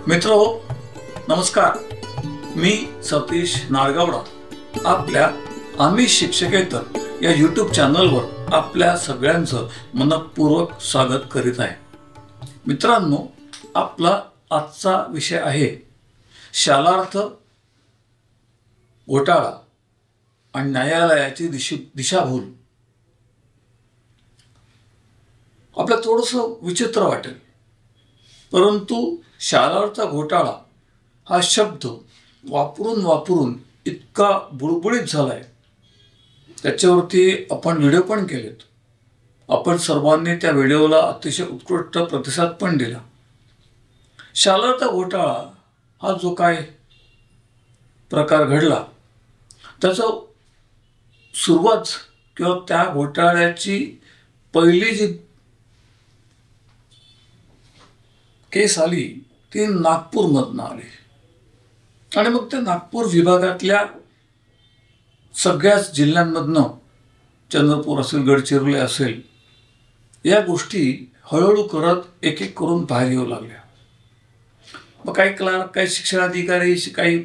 मित्रहो, नमस्कार. मी सतीश नाळगावडा आपल्या आम्ही शिक्षकेतर या यूट्यूब चॅनलवर आपल्या सगळ्यांचं मनपूर्वक स्वागत करीत आहे. मित्रांनो, आपला आजचा विषय आहे शालार्थ घोटाळा आणि न्यायालयाची दिशाभूल. आपल्याला थोडंसं विचित्र वाटेल, परंतु शालार्थ घोटाळा हा शब्द वापरून वापरून इतका बुळबुळीत झालाय. त्याच्यावरती आपण व्हिडिओ पण केलेत. आपण सर्वांनी त्या व्हिडिओला अतिशय उत्कृष्ट प्रतिसाद पण दिला. शालार्थ घोटाळा हा जो काय प्रकार घडला, त्याचं सुरुवात किंवा त्या घोटाळ्याची पहिली जी केस आली ती नागपूरमधनं आली आणि मग त्या नागपूर विभागातल्या सगळ्याच जिल्ह्यांमधनं, चंद्रपूर असेल, गडचिरोली असेल, या गोष्टी हळूहळू करत एक एक करून बाहेर येऊ लागल्या. मग काही क्लार्क, काही शिक्षणाधिकारी, काही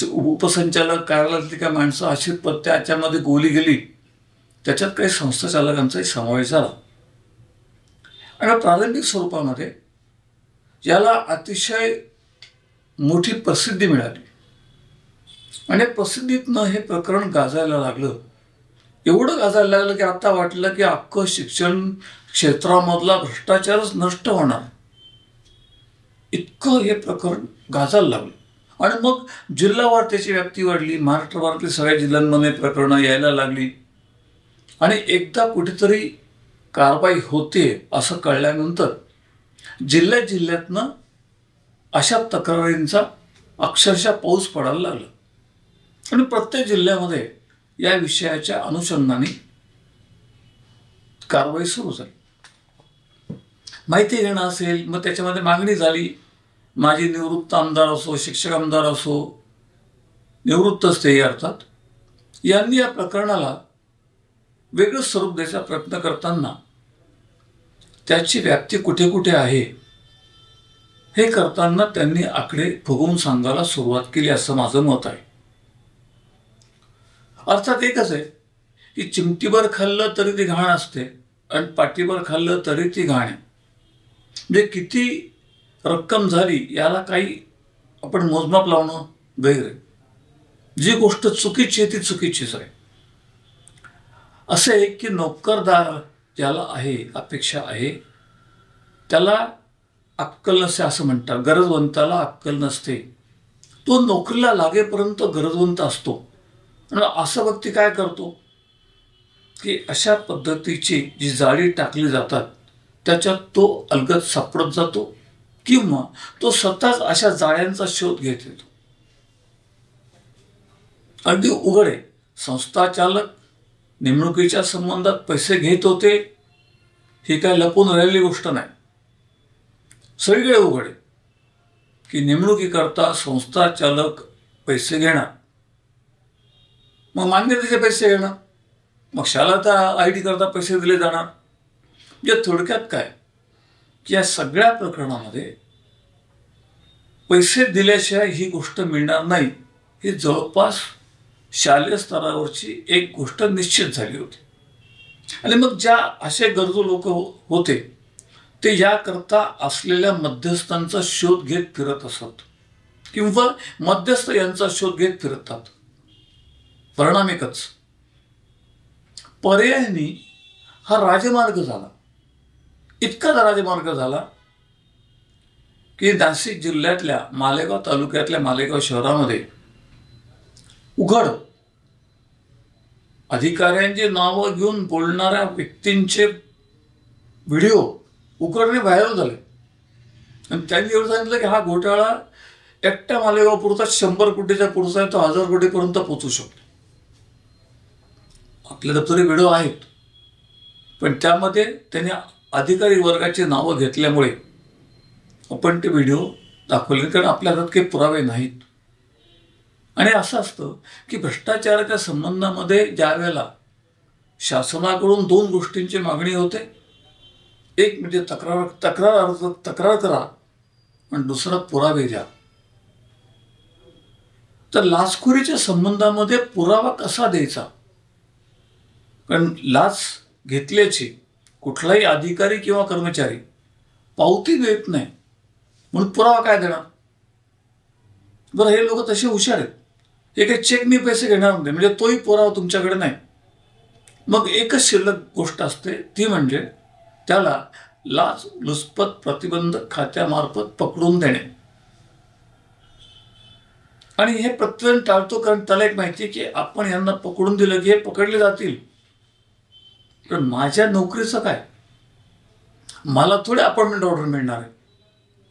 उपसंचालक, कार्यालयातली काही माणसं अशी त्याच्यामध्ये गोली गेली. त्याच्यात काही संस्थाचालकांचाही समावेश झाला आणि प्रारंभिक स्वरूपामध्ये याला अतिशय मोठी प्रसिद्धी मिळाली आणि प्रसिद्धीतनं हे प्रकरण गाजायला लागलं. एवढं गाजायला लागलं की आता वाटलं की अख्खं शिक्षण क्षेत्रामधला भ्रष्टाचारच नष्ट होणार, इतकं हे प्रकरण गाजायला लागलं. आणि मग जिल्हावार त्याची व्याप्ती वाढली. महाराष्ट्रभरातील सगळ्या जिल्ह्यांमध्ये प्रकरणं यायला लागली आणि एकदा कुठेतरी कारवाई होते असं कळल्यानंतर जिल्ह्यातनं अशा तक्रारींचा अक्षरशः पाऊस पडायला लागला आणि प्रत्येक जिल्ह्यामध्ये या विषयाच्या अनुषंगाने कारवाई सुरू झाली. माहिती घेणं असेल, मग त्याच्यामध्ये मागणी झाली. माजी निवृत्त आमदार असो, शिक्षक आमदार असो, निवृत्तच ते अर्थात, यांनी या प्रकरणाला वेगळं स्वरूप द्यायचा प्रयत्न करताना त्याची व्याप्ती कुठे कुठे आहे हे करताना त्यांनी आकडे फुगवून सांगायला सुरुवात केली, असं माझं मत आहे. अर्थात एकच आहे की चिमटीभर खाल्लं तरी ती घाण असते आणि पाठीभर खाल्लं तरी ती घाण आहे. म्हणजे किती रक्कम झाली याला काही आपण मोजमाप लावणं गैर आहे. जी गोष्ट चुकीची आहे ती चुकीचीच आहे. असं आहे की नोकरदार ज्याला आहे, अपेक्षा आहे, त्याला अक्कल नसते असं म्हणतात. गरजवंताला अक्कल नसते. तो नोकरीला लागेपर्यंत गरजवंत असतो आणि असं व्यक्ती काय करतो की अशा पद्धतीची जी जाळी टाकली जातात त्याच्यात तो अलगद सापडत जातो किंवा तो स्वतःच अशा जाळ्यांचा शोध घेत येतो. अगदी उघड आहे, संस्थाचालक नेमणुकीच्या संबंधात पैसे घेत होते, ही काय लपून राहिलेली गोष्ट नाही. सगळीकडे उघड आहे की नेमणुकीकरता संस्थाचालक पैसे घेणार, मग मान्यतेचे पैसे घेणार, मग शालार्थ ID करता पैसे दिले जाणार. म्हणजे थोडक्यात काय की या सगळ्या प्रकरणामध्ये पैसे दिल्याशिवाय ही गोष्ट मिळणार नाही, ही जवळपास शालेय स्तरावरची एक गोष्ट निश्चित झाली होती. आणि मग ज्या असे गरजू लोक होते ते याकरता असलेल्या मध्यस्थांचा शोध घेत फिरत असत किंवा मध्यस्थ यांचा शोध घेत फिरतात. परिणाम एकच, पर्यायाने हा राजमार्ग झाला. इतका राजमार्ग झाला की नाशिक जिल्ह्यातल्या मालेगाव तालुक्यातल्या मालेगाव शहरामध्ये उघड अधिकाऱ्यांची नावं घेऊन बोलणाऱ्या व्यक्तींचे व्हिडिओ उघडने व्हायरल झाले आणि त्यांनी एवढं सांगितलं की हा घोटाळा एकट्या मालेगाव पुरता 100 कोटीच्या पुढचा आहे, तो 1000 कोटीपर्यंत पोहोचू शकतो. आपल्या दप्तरी व्हिडिओ आहेत, पण त्यामध्ये त्यांनी अधिकारी वर्गाची नावं घेतल्यामुळे आपण ते व्हिडिओ दाखवले, कारण आपल्या हातात काही पुरावे नाहीत. आणि असं असतं की भ्रष्टाचाराच्या संबंधामध्ये ज्या वेळेला शासनाकडून 2 गोष्टींची मागणी होते, एक म्हणजे तक्रार करा आणि दुसरा पुरावे द्या. तर लाचखोरीच्या संबंधामध्ये पुरावा कसा द्यायचा? कारण लाच घेतल्याची कुठलाही अधिकारी किंवा कर्मचारी पावती देत नाही, म्हणून पुरावा काय देणार? बरं, हे लोक तसे हुशार आहेत, हे काही चेकनी पैसे घेणार नाही, म्हणजे तोही पुरावा तुमच्याकडे नाही. मग एकच शिल्लक गोष्ट असते, ती म्हणजे त्याला लाचलुचपत प्रतिबंधक खात्यामार्फत पकडून देणे. आणि हे प्रत्येक टाळतो, कारण त्याला एक माहिती आहे की आपण यांना पकडून दिलं की हे पकडले जातील. पण माझ्या नोकरीचं काय? मला थोडे अपॉइंटमेंट ऑर्डर मिळणार आहे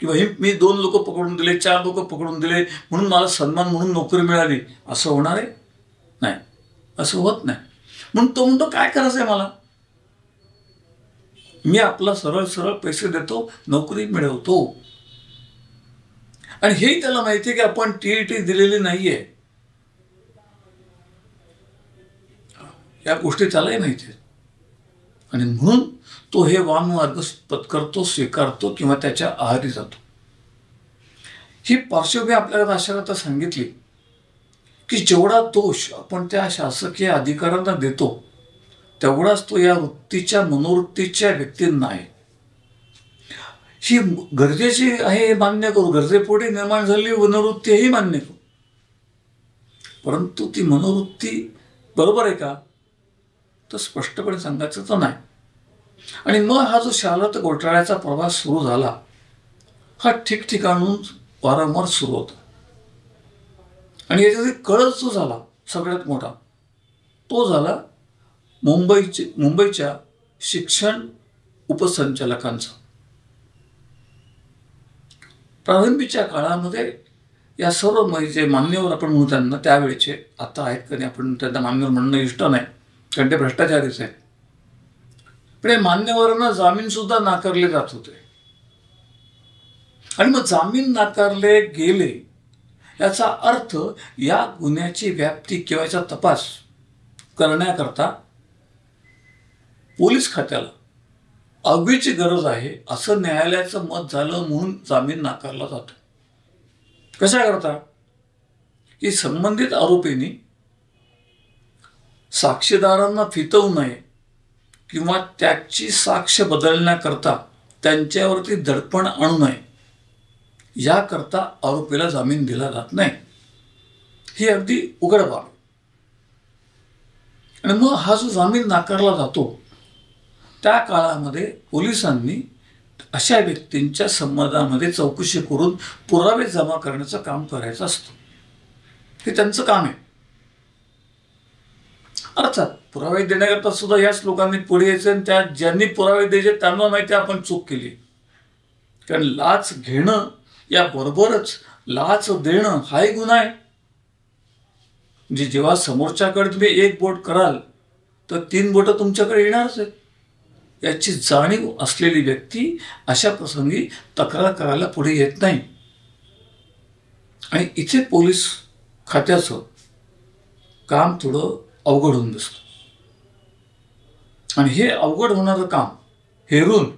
किंवा हे मी 2 लोक पकडून दिले, 4 लोक पकडून दिले म्हणून मला सन्मान म्हणून नोकरी मिळाली, असं होणार आहे? नाही, असं होत नाही. म्हणून तो म्हणतो काय करायचं आहे मला? मी आपला सरळ सरळ पैसे देतो, नोकरी मिळवतो. आणि हेही त्याला माहिती आहे की आपण TET दिलेली नाहीये. या गोष्टी त्यालाही माहिती आहेत. आणि म्हणून तो हे वाममार्ग पत्करतो, स्वीकारतो किंवा त्याच्या आहारी जातो. ही पार्श्वभूमी आपल्याला अशाकरता सांगितली की जेवढा दोष आपण त्या शासकीय अधिकाऱ्यांना देतो तेवढाच तो या वृत्तीच्या मनोवृत्तीच्या व्यक्तींना आहे. ही गरजेची आहे हे मान्य करू, गरजेपोटी निर्माण झालेली मनोवृत्ती हेही मान्य करू, परंतु ती मनोवृत्ती बरोबर आहे का? तर स्पष्टपणे सांगायचं तर नाही. आणि मग हा जो शालत घोटाळ्याचा प्रवास सुरू झाला, हा ठिकठिकाणून वारंवार सुरू होता. आणि याच्यात कळस जो झाला सगळ्यात मोठा, तो झाला मुंबईच्या शिक्षण उपसंचालकांचा. प्रारंभीच्या काळामध्ये या सर्व जे मान्यवर आपण म्हणू त्यांना त्यावेळेचे, आता आहेत का नाही आपण त्यांना मान्यवर म्हणणं इष्ट नाही, कारण ते भ्रष्टाचारीच आहेत, पण या मान्यवरांना जामीन सुद्धा नाकारले जात होते. आणि मग जामीन नाकारले गेले याचा अर्थ या गुन्ह्याची व्याप्ती किंवा याचा तपास करण्याकरता पोलीस खात्याला आगीची गरज आहे असं न्यायालयाचं मत झालं, म्हणून जामीन नाकारला जातो. कशा करता? की संबंधित आरोपींनी साक्षीदारांना फितवू नये किंवा त्याची साक्ष बदलण्याकरता त्यांच्यावरती दडपण आणू नये, याकरता आरोपीला जामीन दिला जात नाही. ही अगदी उघड बाब. आणि मग हा जो जामीन नाकारला जातो त्या काळामध्ये पोलिसांनी अशा व्यक्तींच्या संबंधामध्ये चौकशी करून पुरावे जमा करण्याचं काम करायचं असतं. हे त्यांचं काम आहे. अर्थात पुरावे देण्याकरता सुद्धा याच लोकांनी पुढे यायचं, आणि त्या ज्यांनी पुरावे द्यायचे त्यांना माहिती आपण चूक केली. कारण लाच घेणं याबरोबरच लाच देणं हाही गुन्हा आहे. म्हणजे जेव्हा समोरच्याकडे तुम्ही 1 बोट कराल तर 3 बोटं तुमच्याकडे येणारच आहेत. याची जाणीव असलेली व्यक्ती अशा प्रसंगी तक्रार करायला पुढे येत नाही. आणि इथे पोलीस खात्याचं काम थोडं अवघड होऊन बसतं. आणि हे अवघड होणारं काम हेरून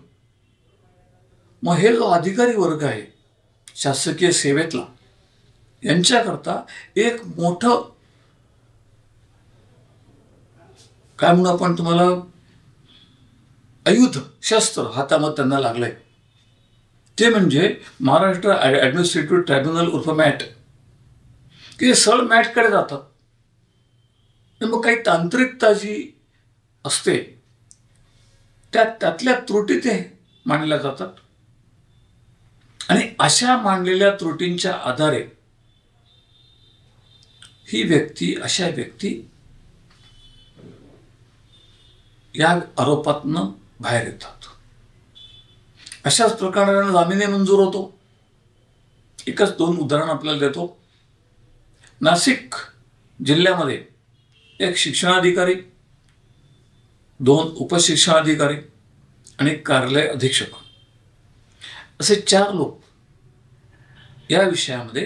मग हे जो अधिकारी वर्ग आहे शासकीय सेवेतला, यांच्याकरता एक मोठं काय म्हणू आपण तुम्हाला, आयुध शस्त्र हातामध्ये त्यांना लागलंय. ते म्हणजे महाराष्ट्र ॲडमिनिस्ट्रेटिव्ह ट्रायब्युनल उर्फ मॅट, की सरळ मॅटकडे जातात. मग काही तांत्रिकता जी असते त्यातल्या त्रुटी ते मांडल्या जातात. आणि अशा मांडलेल्या त्रुटींच्या आधारे अशा व्यक्ती या आरोपातनं बाहेर येतात. अशाच प्रकारे जामीन मंजूर होतो. एकच 2 उदाहरण आपल्याला देतो. नाशिक जिल्ह्यामध्ये एक शिक्षणाधिकारी, 2 उपशिक्षणाधिकारी आणि एक कार्यालय अधीक्षक असे 4 लोक या विषयामध्ये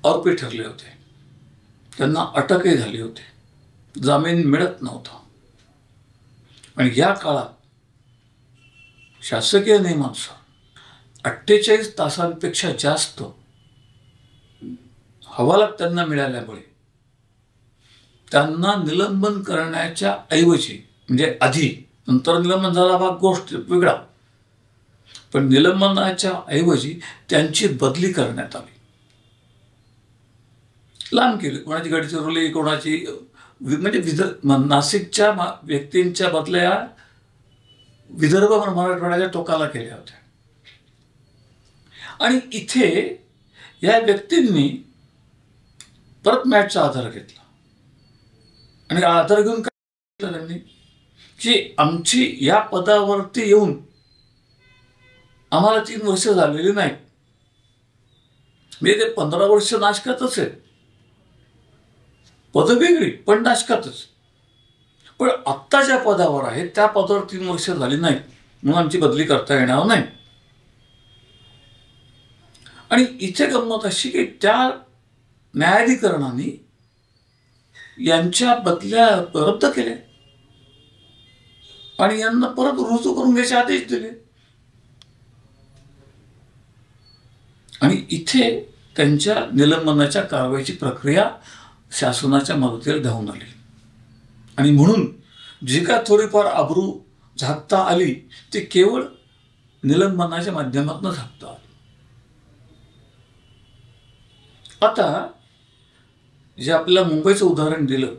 आरोपी ठरले होते. त्यांना अटकही झाली होती, जामीन मिळत नव्हता. आणि या काळात शासकीय नियमानुसार 48 तासांपेक्षा जास्त हवाला त्यांना मिळाल्यामुळे त्यांना निलंबन करण्याच्या ऐवजी, म्हणजे आधी, नंतर निलंबन झाला भाग गोष्ट वेगळा, पण निलंबनाच्या ऐवजी त्यांची बदली करण्यात आली. लांब केली, कोणाची गडचिरोली, कोणाची म्हणजे नाशिकच्या व्यक्तींच्या बदल्या विदर्भ मराठवाड्याच्या टोकाला केल्या होत्या. आणि इथे या व्यक्तींनी परत मॅटचा आधार घेतला आणि आधार घेऊन काय केलं त्यांनी की आमची या पदावरती येऊन आम्हाला 3 वर्ष झालेली नाही, म्हणजे ते 15 वर्ष नाशकातच आहे, पदं वेगळी पण नाशकातच, पण आत्ता ज्या पदावर आहे त्या पदावर 3 वर्ष झाली नाही म्हणून आमची बदली करता येणार नाही. आणि इथे गंमत अशी की त्या न्यायाधिकरणाने यांच्या बदल्या रद्द केल्या आणि यांना परत रुजू करून घ्यायचे आदेश दिले. आणि इथे त्यांच्या निलंबनाच्या कारवाईची प्रक्रिया शासनाच्या मदतीला धावून आली. आणि म्हणून जी काय थोडीफार आबरू झाकता आली ती केवळ निलंबनाच्या माध्यमातून झाकता आली. आता जे आपल्याला मुंबईचं उदाहरण दिलं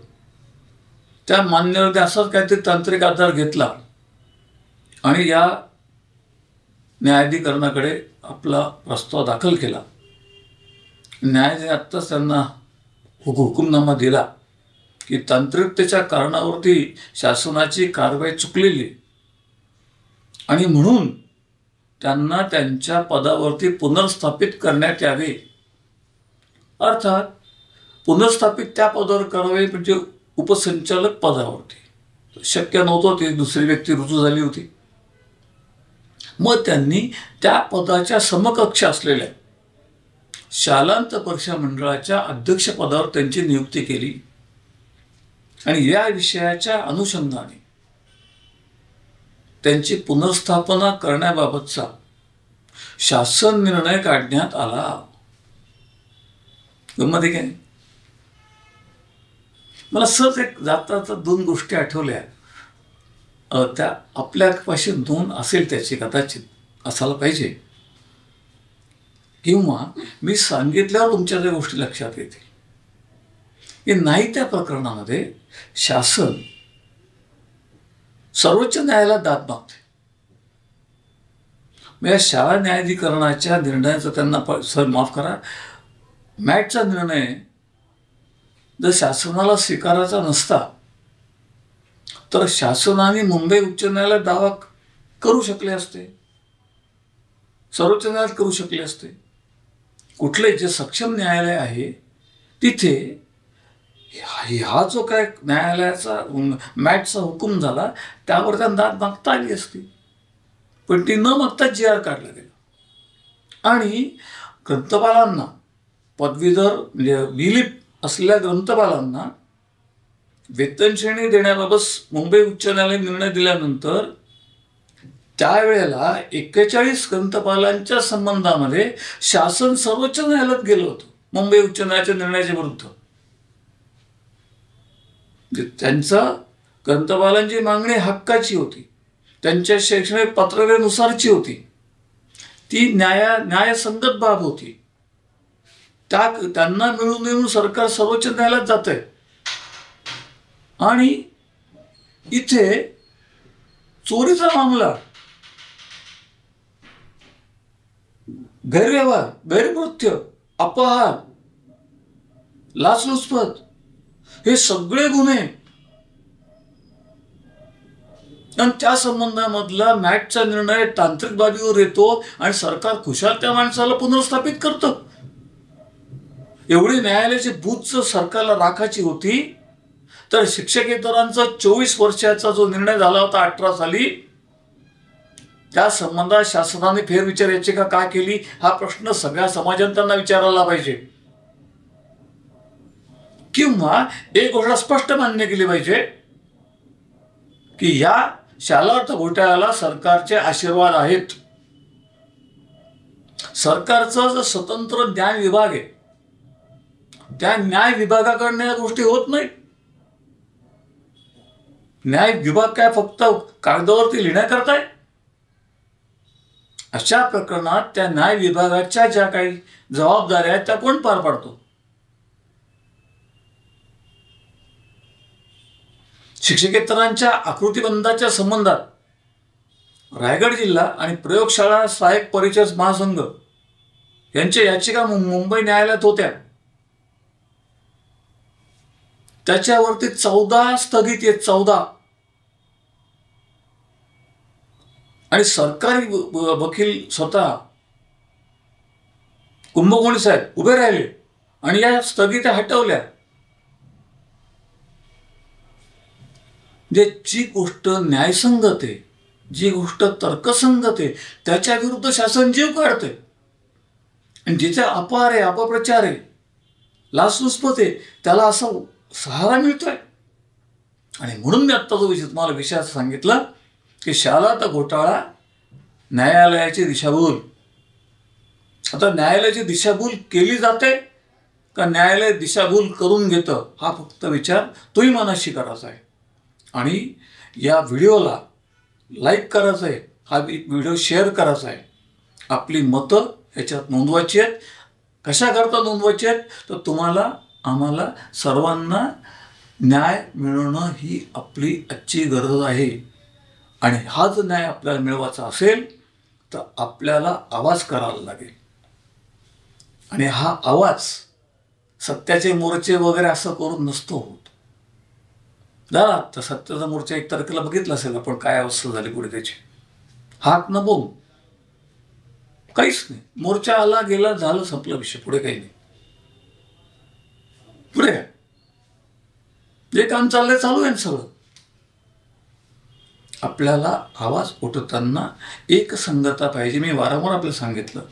त्या मान्यवरांनी असाच काहीतरी तांत्रिक आधार घेतला आणि या न्यायाधिकरणाकडे आपला प्रस्ताव दाखल केला. न्यायालयाने आत्ताच त्यांना हुकुमनामा दिला की तांत्रिकतेच्या कारणावरती शासनाची कारवाई चुकलेली आणि म्हणून त्यांना त्यांच्या पदावरती पुनर्स्थापित करण्यात यावे. अर्थात पुनर्स्थापित त्या पदावर करावे म्हणजे उपसंचालक पदावरती शक्य नव्हतं, ती दुसरी व्यक्ती रुजू झाली होती. मग त्यांनी त्या पदाच्या समकक्ष असलेल्या शालांत परीक्षा मंडळाच्या अध्यक्षपदावर त्यांची नियुक्ती केली आणि या विषयाच्या अनुषंगाने त्यांची पुनर्स्थापना करण्याबाबतचा शासन निर्णय काढण्यात आला. गंमत आहे काय? मला सहज एक जाता 2 गोष्टी आठवल्या, त्या आपल्यापाशी नोंद असेल त्याची, कदाचित असायला पाहिजे, किंवा मी सांगितल्यावर तुमच्या त्या गोष्टी लक्षात येतील की नाही. त्या प्रकरणामध्ये शासन सर्वोच्च न्यायालयात दाद मागते. या शाळा न्यायाधिकरणाच्या निर्णयाचा त्यांना सर माफ करा, मॅटचा निर्णय जर शासनाला स्वीकारायचा नसता तर शासनाने मुंबई उच्च न्यायालयात दावा करू शकले असते, सर्वोच्च न्यायालयात करू शकले असते. कुठले जे सक्षम न्यायालय आहे तिथे हा जो काय न्यायालयाचा मॅटचा हुकूम झाला त्यावर त्यांना दाद मागता आली असती, पण ती न मागता GR काढला गेला. आणि ग्रंथपालांना पदवीधर म्हणजे विलिप असलेल्या ग्रंथपालांना वेतनश्रेणी देण्याबाबत मुंबई उच्च न्यायालयाने निर्णय दिल्यानंतर त्यावेळेला 41 ग्रंथपालांच्या संबंधामध्ये शासन सर्वोच्च न्यायालयात गेलं होतं मुंबई उच्च न्यायालयाच्या निर्णयाच्या विरुद्ध. त्यांचा ग्रंथपालांची मागणी हक्काची होती, त्यांच्या शैक्षणिक पत्रव्यनुसारची होती, ती न्यायसंगत बाब होती. त्यांना मिळून सरकार सर्वोच्च न्यायालयात जात आहे आणि इथे चोरीचा मामला, गैरव्यवहार, गैरकृत्य, अपहार, लाचलुचपत हे सगळे गुन्हे आणि त्या संबंधामधला मॅटचा निर्णय तांत्रिक बाबीवर येतो आणि सरकार खुशाल त्या माणसाला पुनर्स्थापित करतं. एवढी न्यायालयाची बूथ सरकारला राखायची होती तर शिक्षकेतरांचा 24 वर्षाचा जो निर्णय झाला होता 18 साली, त्या संबंधात शासनाने फेरविचार याचिका का केली हा प्रश्न सगळ्या समाजाने त्यांना विचारायला पाहिजे. किंवा एक गोष्ट स्पष्ट मान्य केली पाहिजे की या शालार्थ घोटाळ्याला सरकारचे आशीर्वाद आहेत. सरकारचा जो स्वतंत्र न्याय विभाग आहे, त्या न्याय विभागाकडनं या गोष्टी होत नाहीत. न्याय विभाग काय फक्त कागदावरती लिहिण्याकरता आहे? अशा प्रकरणात त्या न्याय विभागाच्या ज्या काही जबाबदाऱ्या आहेत त्या कोण पार पाडतो? शिक्षकेतरांच्या आकृतीबंधाच्या संबंधात रायगड जिल्हा आणि प्रयोगशाळा सहाय्यक परिचय महासंघ यांच्या याचिका मुंबई न्यायालयात होत्या. त्याच्यावरती 14 स्थगिती आहेत, 14. आणि सरकारी वकील स्वतः कुंभकोणी साहेब उभे राहिले आणि या स्थगित्या हटवल्या. म्हणजे जी गोष्ट न्यायसंगत आहे, जी गोष्ट तर्कसंगत आहे, त्याच्या विरुद्ध शासन जीव काढते. आणि जिथे अपहार आहे, अपप्रचार आहे, लाचलुचपत आहे, त्याला असा सहारा मिळतोय. आणि म्हणून मी आत्ता जो तुम्हाला विषय सांगितला की शाला तर घोटाळा, न्यायालयाची दिशाभूल. आता न्यायालयाची दिशाभूल केली जाते का न्यायालय दिशाभूल करून घेतं, हा फक्त विचार तुम्ही मनाशी करायचा आहे. आणि या व्हिडिओला लाईक करायचं आहे, हा व्हिडिओ शेअर करायचा आहे. आपली मतं ह्याच्यात नोंदवायची आहेत. कशाकरता नोंदवायची आहेत? तर तुम्हाला, आम्हाला सर्वांना न्याय मिळवणं ही आपली आजची गरज आहे. आणि हा जर न्याय आपल्याला मिळवायचा असेल तर आपल्याला आवाज करायला लागेल. आणि हा आवाज सत्याचे मोर्चे वगैरे असं करून नसतो होत. झाला तर सत्याचा मोर्चा 1 तारखेला बघितला असेल आपण, काय अवस्था झाली पुढे त्याची. हाक न बोल, काहीच नाही. मोर्चा आला गेला, झालं, संपलं विषय, पुढे काही नाही. पुढे काय जे काम चाललंय चालू आहे सगळं. आपल्याला आवाज उठवताना एक संगता पाहिजे. मी वारंवार आपल्याला सांगितलं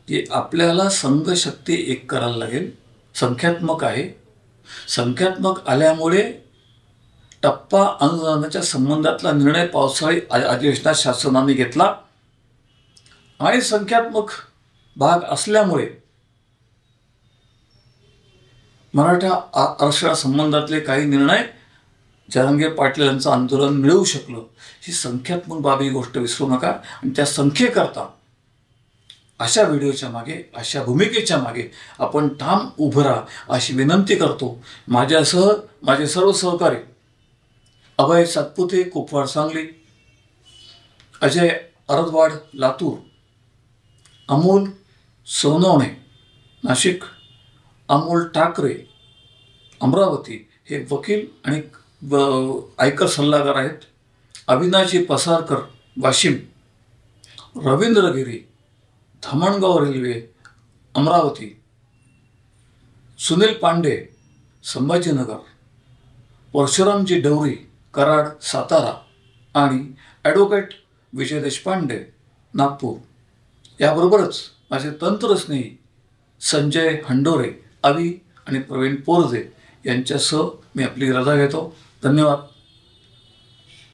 की आपल्याला संघशक्ती एक करायला लागेल. संख्यात्मक आहे. संख्यात्मक आल्यामुळे टप्पा अनुदानाच्या संबंधातला निर्णय पावसाळी अधिवेशनात शासनाने घेतला. आणि संख्यात्मक भाग असल्यामुळे मराठा आरक्षणासंबंधातले काही निर्णय जरांगे पाटील यांचं आंदोलन मिळवू शकलं. ही संख्यात्मक बाब, ही गोष्ट विसरू नका. आणि त्या संख्येकरता अशा व्हिडिओच्या मागे, अशा भूमिकेच्या मागे आपण ठाम उभं राहा अशी विनंती करतो. माझ्यासह माझे सर्व सहकारी अभय सातपुते कुपवाड सांगली, अजय अरदवाड लातूर, अमोल सोनवणे नाशिक, अमोल ठाकरे अमरावती हे वकील आणि आयकर सल्लागार आहेत. अविनाशी पसारकर वाशिम, रवींद्र गिरी धामणगाव रेल्वे अमरावती, सुनील पांडे संभाजीनगर, परशुरामजी डवरी कराड सातारा आणि ॲडव्होकेट विजय देशपांडे नागपूर. याबरोबरच माझे तंत्रस्नेही संजय हंडोरे, अवी आणि प्रवीण पोरजे यांच्यासह मी आपली रजा घेतो. धन्यवाद.